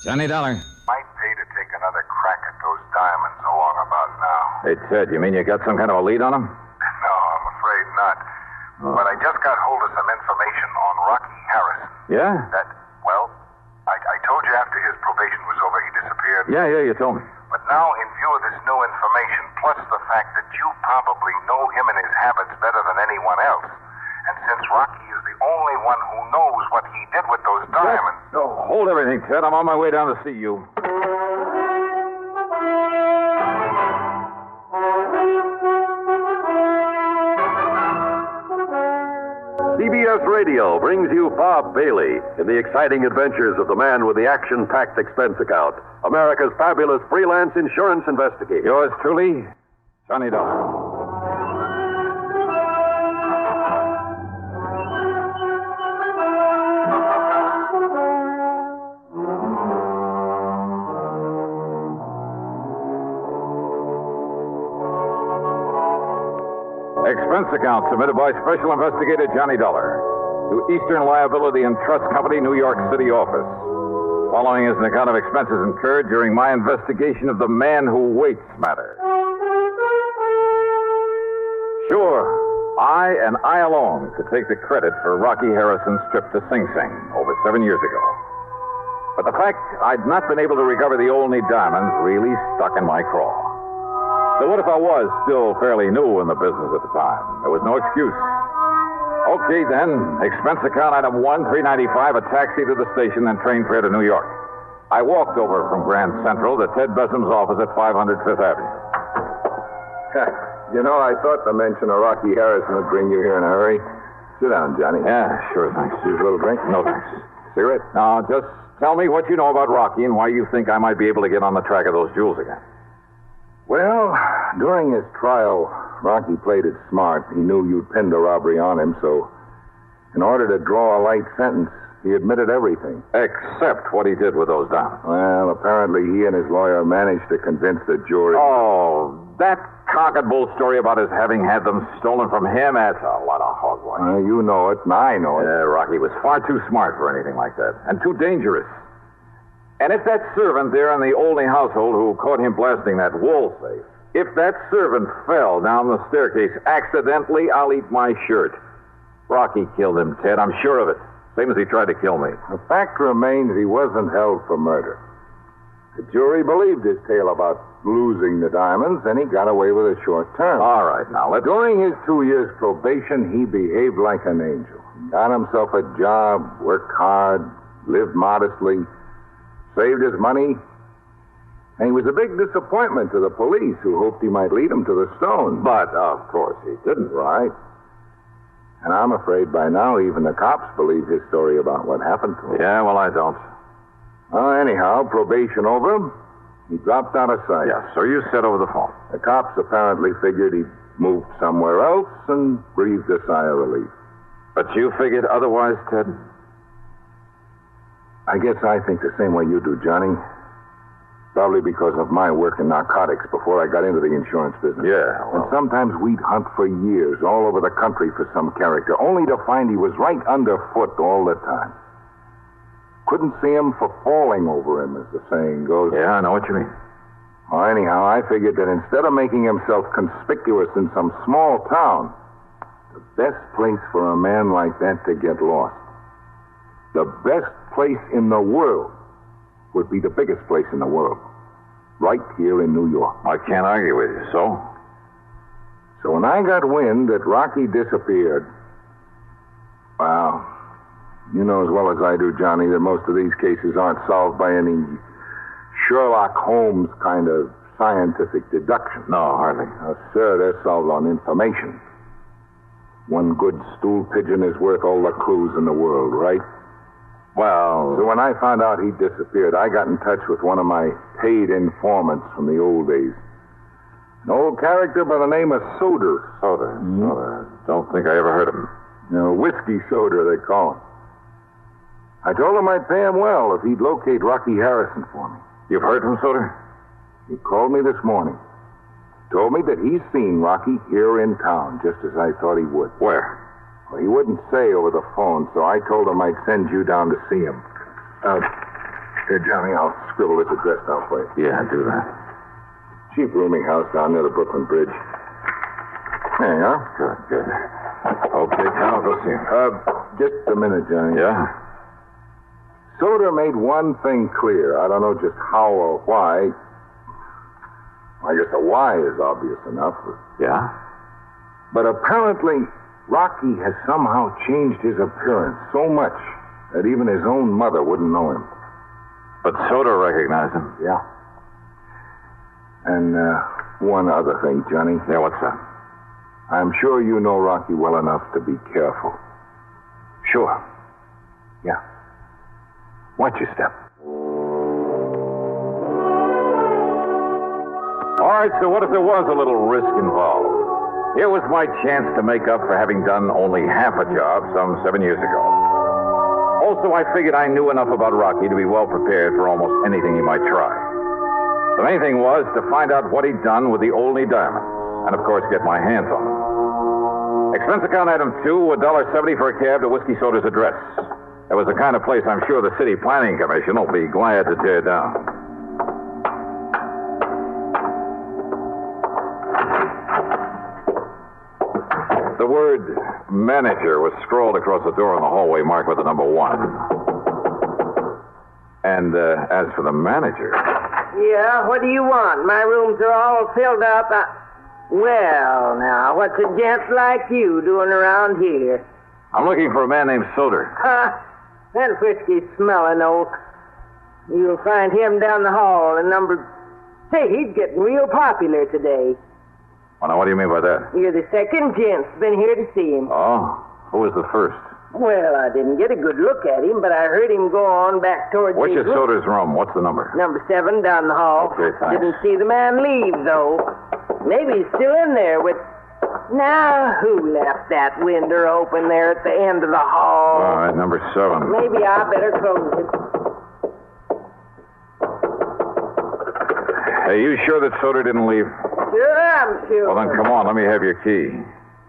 Johnny Dollar. Might pay to take another crack at those diamonds along about now. Hey, Ted, you mean you got some kind of a lead on him? No, I'm afraid not. But I just got hold of some information on Rocky Harrison. Yeah? I told you after his probation was over, he disappeared. Yeah, you told me. But now, in view of this new information, plus the fact that you probably know him and his habits better than anyone else, and since Rocky is the only one who knows what he did with those diamonds... No, hold everything, Ted. I'm on my way down to see you. CBS Radio brings you Bob Bailey in the exciting adventures of the man with the action-packed expense account, America's fabulous freelance insurance investigator. Yours truly, Johnny Dollar. Expense account submitted by Special Investigator Johnny Dollar to Eastern Liability and Trust Company, New York City office. Following is an account of expenses incurred during my investigation of the man who waits matter. Sure, I and I alone could take the credit for Rocky Harrison's trip to Sing Sing over 7 years ago. But the fact I'd not been able to recover the Olney diamonds really stuck in my craw. So what if I was still fairly new in the business at the time? There was no excuse. Okay, then. Expense account item 1, $395, a taxi to the station, and train fare to New York. I walked over from Grand Central to Ted Besson's office at 500 Fifth Avenue. You know, I thought the mention of Rocky Harrison would bring you here in a hurry. Sit down, Johnny. Yeah, sure, thanks. Use a little drink? No, thanks. Cigarette? Now, just tell me what you know about Rocky and why you think I might be able to get on the track of those jewels again. Well, during his trial, Rocky played it smart. He knew you'd pinned a robbery on him, so in order to draw a light sentence, he admitted everything. Except what he did with those diamonds. Well, apparently he and his lawyer managed to convince the jury... Oh, that cock and bull story about his having had them stolen from him, that's a lot of hogwash. You know it, and I know it. Rocky was far too smart for anything like that, and too dangerous. And if that servant there in the Olney household who caught him blasting that wall safe, if that servant fell down the staircase accidentally, I'll eat my shirt. Rocky killed him, Ted. I'm sure of it. Same as he tried to kill me. The fact remains he wasn't held for murder. The jury believed his tale about losing the diamonds, and he got away with a short term. All right, now let's... During his 2 years probation, he behaved like an angel. Got himself a job, worked hard, lived modestly, saved his money, and he was a big disappointment to the police who hoped he might lead them to the stone. But, of course, he didn't. Right. And I'm afraid by now even the cops believe his story about what happened to him. Yeah, well, I don't. Anyhow, probation over, he dropped out of sight. Yeah, so you said over the phone. The cops apparently figured he'd moved somewhere else and breathed a sigh of relief. But you figured otherwise, Ted? I guess I think the same way you do, Johnny. Probably because of my work in narcotics before I got into the insurance business. Yeah, well... And sometimes we'd hunt for years all over the country for some character, only to find he was right underfoot all the time. Couldn't see him for falling over him, as the saying goes. Yeah, I know what you mean. Well, anyhow, I figured that instead of making himself conspicuous in some small town, the best place for a man like that to get lost, the best place in the world, would be the biggest place in the world. Right here in New York. I can't argue with you, so? So when I got wind that Rocky disappeared, well, you know as well as I do, Johnny, that most of these cases aren't solved by any Sherlock Holmes kind of scientific deduction. No, hardly. Sir, they're solved on information. One good stool pigeon is worth all the clues in the world, right? Well... So when I found out he disappeared, I got in touch with one of my paid informants from the old days. An old character by the name of Soder. Soder? Soder. Don't think I ever heard of him. Whiskey Soder, they call him. I told him I'd pay him well if he'd locate Rocky Harrison for me. You've heard from Soder? He called me this morning. Told me that he's seen Rocky here in town, just as I thought he would. Where? Well, he wouldn't say over the phone, so I told him I'd send you down to see him. Here, Johnny, I'll scribble this address down for you. Yeah, do that. Cheap rooming house down near the Brooklyn Bridge. There you are. Good. Okay, Tom, I'll go see him. Just a minute, Johnny. Yeah? Soder made one thing clear. I don't know just how or why. I guess the why is obvious enough. Yeah? But apparently, Rocky has somehow changed his appearance so much that even his own mother wouldn't know him. But Soder recognized him. Yeah. And one other thing, Johnny. Yeah, what's that? I'm sure you know Rocky well enough to be careful. Sure. Yeah. Watch your step. All right, so what if there was a little risk involved? Here was my chance to make up for having done only half a job some 7 years ago. Also, I figured I knew enough about Rocky to be well prepared for almost anything he might try. The main thing was to find out what he'd done with the Olney diamonds, and of course get my hands on them. Expense account item 2, $1.70 for a cab to Whiskey Soda's address. That was the kind of place I'm sure the City Planning Commission will be glad to tear down. The word manager was scrawled across the door in the hallway marked with the number 1. And as for the manager... Yeah, what do you want? My rooms are all filled up. Well, now, what's a gent like you doing around here? I'm looking for a man named Soder. That whiskey's smelling old. You'll find him down the hall in number... Say, he's getting real popular today. Well, now, what do you mean by that? You're the second gent's been here to see him. Oh, who was the first? Well, I didn't get a good look at him, but I heard him go on back towards Which the... is Soder's room? What's the number? Number 7 down the hall. Okay, thanks. Didn't see the man leave, though. Maybe he's still in there with... Now, who left that window open there at the end of the hall? All right, number 7. Maybe I better close it. Hey, you sure that Soder didn't leave? Sure, I'm sure. Well, then come on, let me have your key.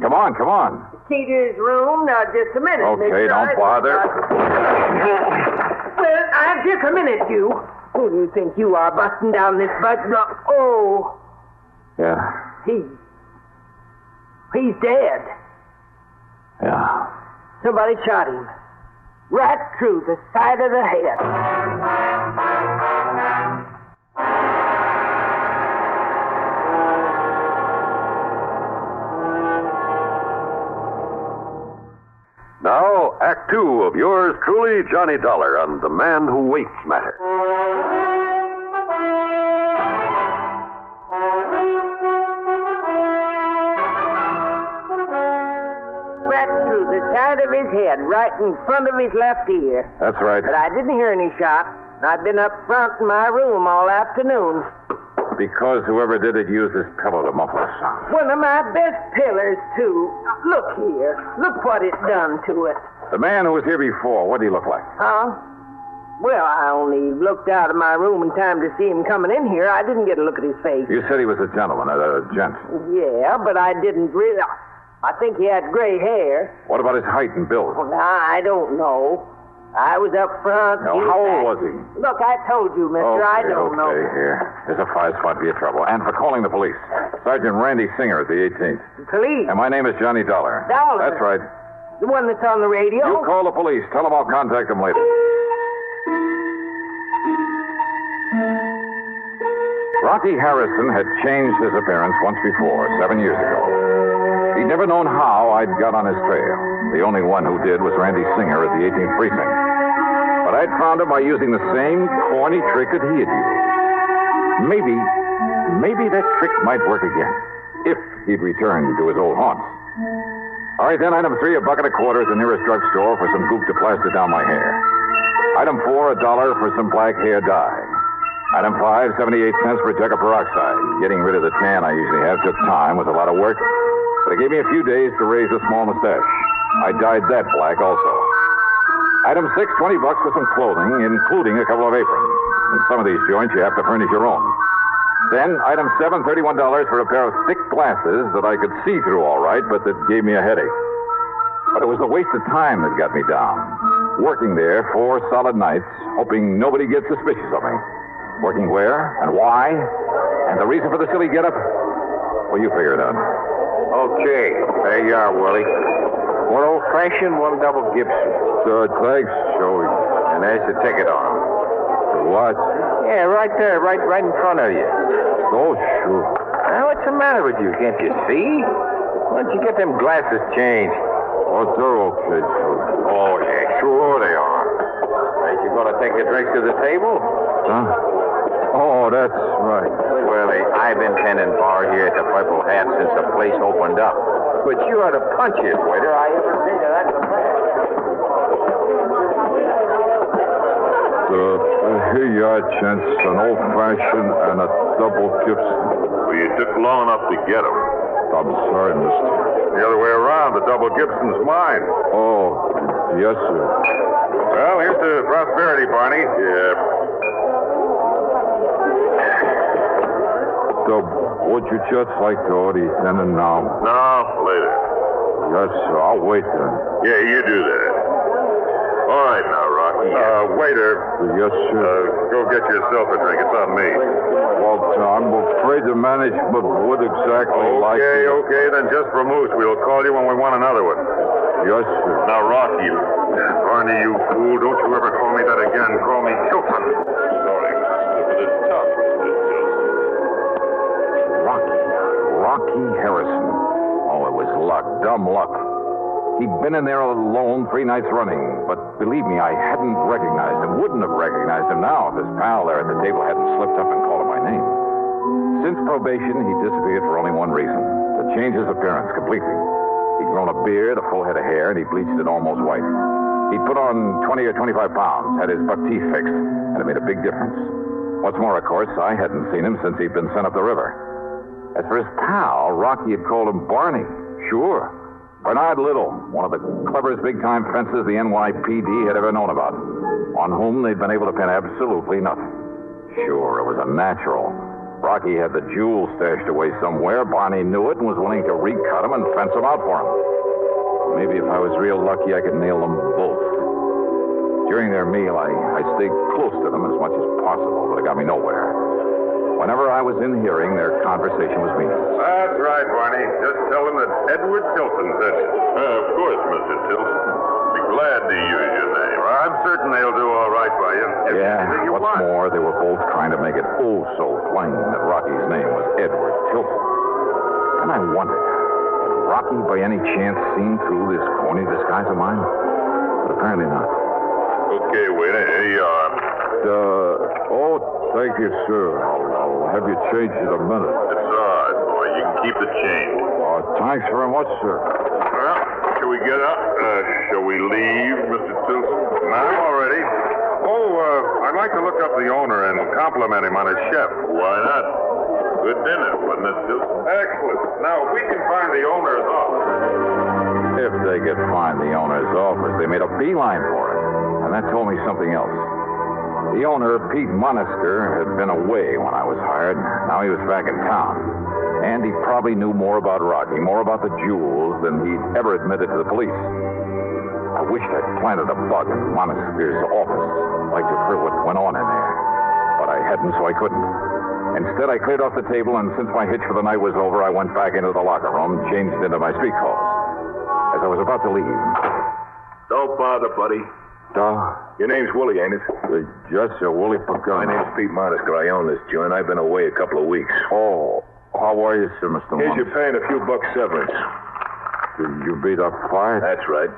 Come on. Key to his room? Now, just a minute, Okay, mister. don't bother. Well, just a minute, you. Who do you think you are, busting down this butt? Oh. Yeah. He's dead. Yeah. Somebody shot him. Right through the side of the head. Now, Act 2 of yours truly, Johnny Dollar, on The Man Who Waits Matter. Right through the side of his head, right in front of his left ear. That's right. But I didn't hear any shot. I've been up front in my room all afternoon. Because whoever did it used this pillow to muffle the sound. One of my best pillars, too. Look here. Look what it done to it. The man who was here before, what did he look like? Huh? Well, I only looked out of my room in time to see him coming in here. I didn't get a look at his face. You said he was a gentleman, a gent. Yeah, but I didn't really... I think he had gray hair. What about his height and build? Well, I don't know. I was up front. Now, how old was he? Look, I told you, mister. I don't know. Okay, here. There's a 5 spot for your trouble. And for calling the police. Sergeant Randy Singer at the 18th. Police? And my name is Johnny Dollar. Dollar? That's right. The one that's on the radio? You call the police. Tell them I'll contact them later. Rocky Harrison had changed his appearance once before, 7 years ago. He'd never known how I'd got on his trail. The only one who did was Randy Singer at the 18th Precinct. But I'd found him by using the same corny trick that he had used. Maybe that trick might work again, if he'd return to his old haunts. All right, then, item 3, a bucket of quarters at the nearest drugstore for some goop to plaster down my hair. Item 4, $1 for some black hair dye. Item 5, 78 cents for a jug of peroxide. Getting rid of the tan I usually have took time, was a lot of work, but it gave me a few days to raise a small mustache. I dyed that black also. Item 6, $20 for some clothing, including a couple of aprons. In some of these joints, you have to furnish your own. Then, item 7, $31 for a pair of thick glasses that I could see through all right, but that gave me a headache. But it was the waste of time that got me down. Working there 4 solid nights, hoping nobody gets suspicious of me. Working where and why? And the reason for the silly getup? Well, you figure it out. Okay, there you are, Willie. One old-fashioned, one double Gibson. Thanks, Joey. And there's the ticket on them. What? Yeah, right there, right in front of you. Oh, sure. Now, what's the matter with you? Can't you see? Why don't you get them glasses changed? Oh, they're okay, Joey. Oh, yeah, sure they are. Ain't you going to take the drinks to the table? Huh? Oh, that's right. Willie, I've been tending bar here at the Purple Hat since the place opened up. But you are the punchiest waiter I ever seen. That's a fact. Here you are, gents. An old-fashioned and a double Gibson. Well, you took long enough to get them. I'm sorry, mister. The other way around. The double Gibson's mine. Oh, yes, sir. Well, here's to prosperity, Barney. Yeah. Would you just like to order dinner now? No, later. Yes, sir. I'll wait then. Yeah, you do that. All right now, Rocky. Waiter. Yes, sir. Go get yourself a drink. It's on me. Well, I'm afraid the management would exactly like it. Okay, then just for moose. We'll call you when we want another one. Yes, sir. Now, Rocky, Barney, you fool, don't you ever call me that again. Call me Tilton. Sorry, but it's tough. Rocky Harrison. Oh, it was luck, dumb luck. He'd been in there alone 3 nights running, but believe me, I hadn't recognized him, wouldn't have recognized him now if his pal there at the table hadn't slipped up and called him by name. Since probation, he disappeared for only one reason, to change his appearance completely. He'd grown a beard, a full head of hair, and he bleached it almost white. He'd put on 20 or 25 pounds, had his buck teeth fixed, and it made a big difference. What's more, of course, I hadn't seen him since he'd been sent up the river. As for his pal, Rocky had called him Barney. Sure. Bernard Little, one of the cleverest big-time fences the NYPD had ever known about, on whom they'd been able to pin absolutely nothing. Sure, it was a natural. Rocky had the jewels stashed away somewhere. Barney knew it and was willing to recut them and fence them out for him. Maybe if I was real lucky, I could nail them both. During their meal, I stayed close to them as much as possible, but it got me nowhere. Whenever I was in hearing, their conversation was meaningless. That's right, Barney. Just tell them that Edward Tilton said it. Of course, Mr. Tilton. Be glad to use your name. I'm certain they'll do all right by you. Yeah, what's more, they were both trying to make it oh so plain that Rocky's name was Edward Tilton. And I wondered, had Rocky by any chance seen through this corny disguise of mine? But apparently not. Okay, waiter, here you are. Thank you, sir. I'll have you change in a minute. It's all right, boy. You can keep the change. Thanks very much, sir. Well, shall we get up? Shall we leave, Mr. Tilton? I'm all ready. I'd like to look up the owner and compliment him on his chef. Why not? Good dinner, wasn't it, Tilton? Excellent. Now, if we can find the owner's office. If they could find the owner's office, they made a beeline for it. And that told me something else. The owner, Pete Monaster, had been away when I was hired. Now he was back in town. And he probably knew more about Rocky, more about the jewels than he'd ever admitted to the police. I wished I'd planted a bug in Monaster's office. I'd like to hear what went on in there. But I hadn't, so I couldn't. Instead, I cleared off the table, and since my hitch for the night was over, I went back into the locker room, changed into my street clothes. As I was about to leave... Don't bother, buddy. Your name's Willie, ain't it? Yes, sir, Willie Pagano. My name's Pete Monaster. I own this joint. I've been away a couple of weeks. Oh, how are you, sir, Mr. Here's Monaster? your paying a few bucks severance. You beat up fired? That's right.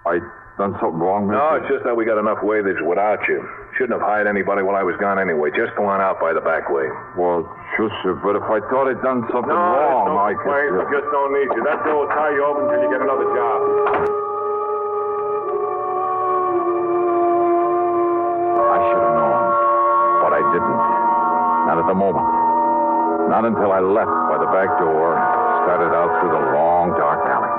I done something wrong, Mr.? No, it's just that we got enough waiters without you. Shouldn't have hired anybody while I was gone anyway. Just go on out by the back way. Well, sure, sir, but if I thought I'd done something wrong, I could... No, we just don't need you. That door will tie you over until you get another job. I should have known, but I didn't. Not at the moment. Not until I left by the back door, started out through the long, dark alley.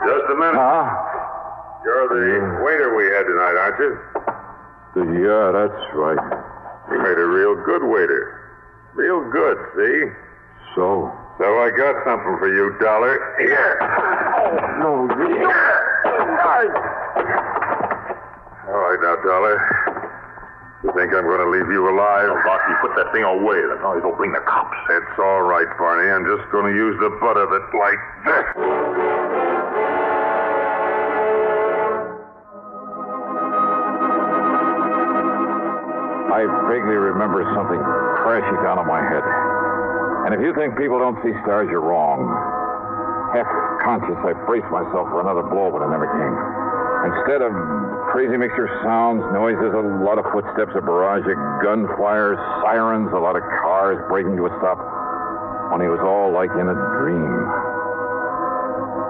Just a minute. Huh? You're the waiter we had tonight, aren't you? Yeah, that's right. You made a real good waiter. Real good, see? So? So I got something for you, Dollar. Here. No, you... All right now, Dollar. You think I'm going to leave you alive? Oh, Rocky, put that thing away. The noise will bring the cops. It's all right, Barney. I'm just going to use the butt of it like this. I vaguely remember something crashing down on my head. And if you think people don't see stars, you're wrong. Half conscious, I braced myself for another blow, but it never came. Instead of crazy mixture of sounds, noises, a lot of footsteps, a barrage of gunfire, sirens, a lot of cars breaking to a stop, when it was all like in a dream.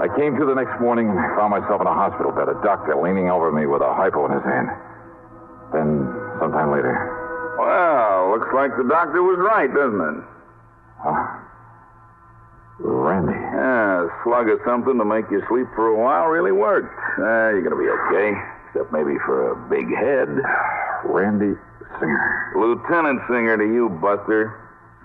I came to the next morning and found myself in a hospital bed, a doctor leaning over me with a hypo in his hand. Then, sometime later... Well, looks like the doctor was right, doesn't it? Huh? Randy. Yeah, a slug of something to make you sleep for a while really worked. You're going to be okay, except maybe for a big head. Randy Singer. Lieutenant Singer to you, Buster.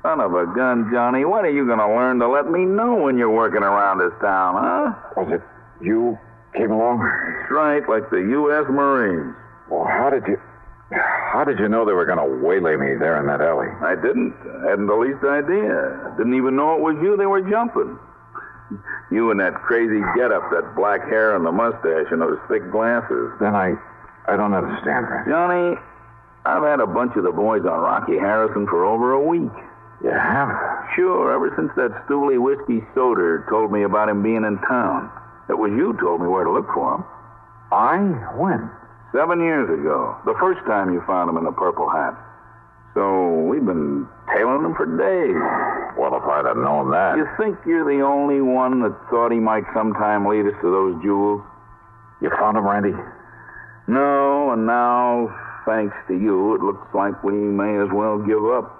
Son of a gun, Johnny. When are you going to learn to let me know when you're working around this town, huh? Was it you came along? That's right, like the U.S. Marines. Well, how did you know they were going to waylay me there in that alley? I didn't. I hadn't the least idea. Didn't even know it was you they were jumping. You and that crazy getup, that black hair and the mustache and those thick glasses. Then I don't understand, Randy. Johnny, I've had a bunch of the boys on Rocky Harrison for over a week. You have? Sure, ever since that Stooley whiskey soda told me about him being in town. It was you told me where to look for him. When? 7 years ago. The first time you found him in the purple hat. So we've been tailing him for days. Well, if I'd have known that... You think you're the only one that thought he might sometime lead us to those jewels? You found him, Randy? No, and now, thanks to you, it looks like we may as well give up.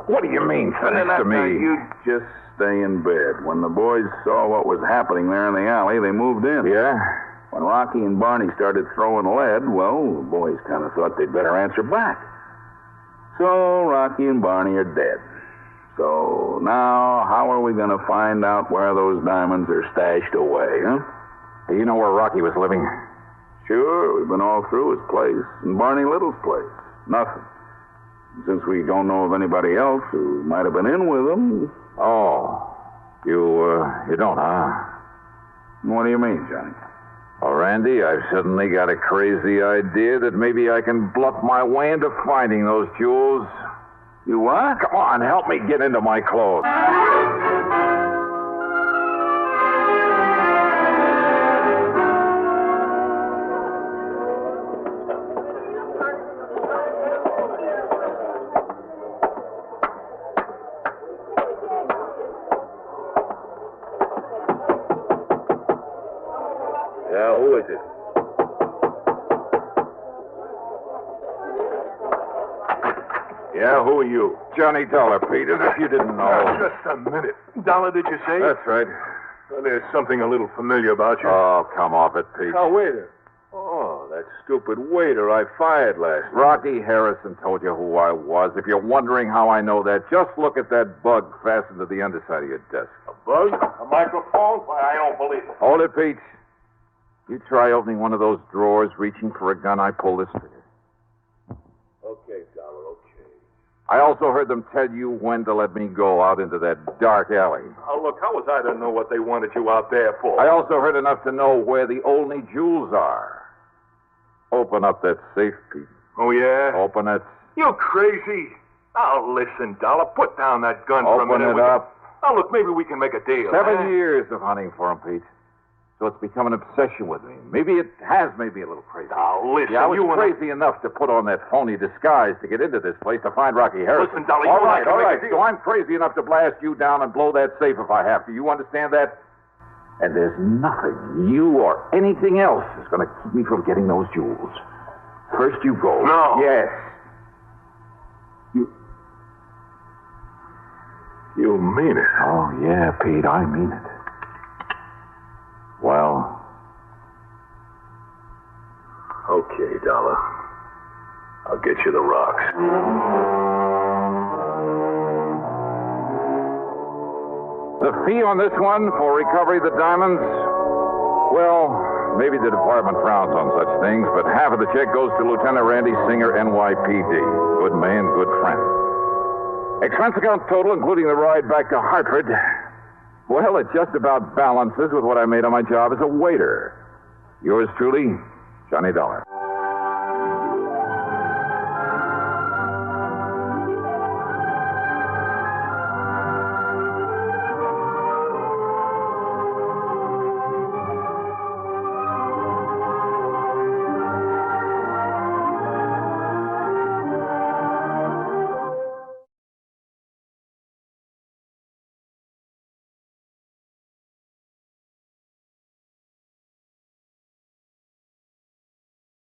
What do you mean, thanks to me? You just stay in bed. When the boys saw what was happening there in the alley, they moved in. Yeah? When Rocky and Barney started throwing lead, well, the boys kind of thought they'd better answer back. So Rocky and Barney are dead. So now, how are we going to find out where those diamonds are stashed away, huh? Do you know where Rocky was living? Sure, we've been all through his place and Barney Little's place. Nothing. Since we don't know of anybody else who might have been in with him... Oh, you don't, huh? What do you mean, Johnny? Well, Randy, I've suddenly got a crazy idea that maybe I can bluff my way into finding those jewels. You what? Come on, help me get into my clothes. Yeah, who is it? Yeah, who are you? Johnny Dollar, Pete, as if you didn't know. Just a minute. Dollar, did you say? That's right. Well, there's something a little familiar about you. Oh, come off it, Pete. Now, waiter. Oh, that stupid waiter I fired last night. Rocky Harrison told you who I was. If you're wondering how I know that, just look at that bug fastened to the underside of your desk. A bug? A microphone? Why, I don't believe it. Hold it, Pete. You try opening one of those drawers, reaching for a gun, I pull this trigger. Okay, Dollar, okay. I also heard them tell you when to let me go out into that dark alley. Oh, look, how was I to know what they wanted you out there for? I also heard enough to know where the only jewels are. Open up that safe, Pete. Oh, yeah? Open it. You crazy? Oh, listen, Dollar, put down that gun for a Open minute. it up. Oh, look, maybe we can make a deal. 7 years of hunting for him, Pete. So it's become an obsession with me. Maybe it has made me a little crazy. Now, listen, Yeah, I was you and crazy enough to put on that phony disguise to get into this place to find Rocky Harrison. Listen, Dolly, all you and I right, can all make right. a deal. So I'm crazy enough to blast you down and blow that safe if I have to. You understand that? And there's nothing, you or anything else, is going to keep me from getting those jewels. First you go. No. Yes. You mean it? Oh, yeah, Pete, I mean it. Well... Okay, Dollar. I'll get you the rocks. The fee on this one for recovery of the diamonds? Well, maybe the department frowns on such things, but half of the check goes to Lieutenant Randy Singer, NYPD. Good man, good friend. Expense account total, including the ride back to Hartford, well, it just about balances with what I made on my job as a waiter. Yours truly, Johnny Dollar.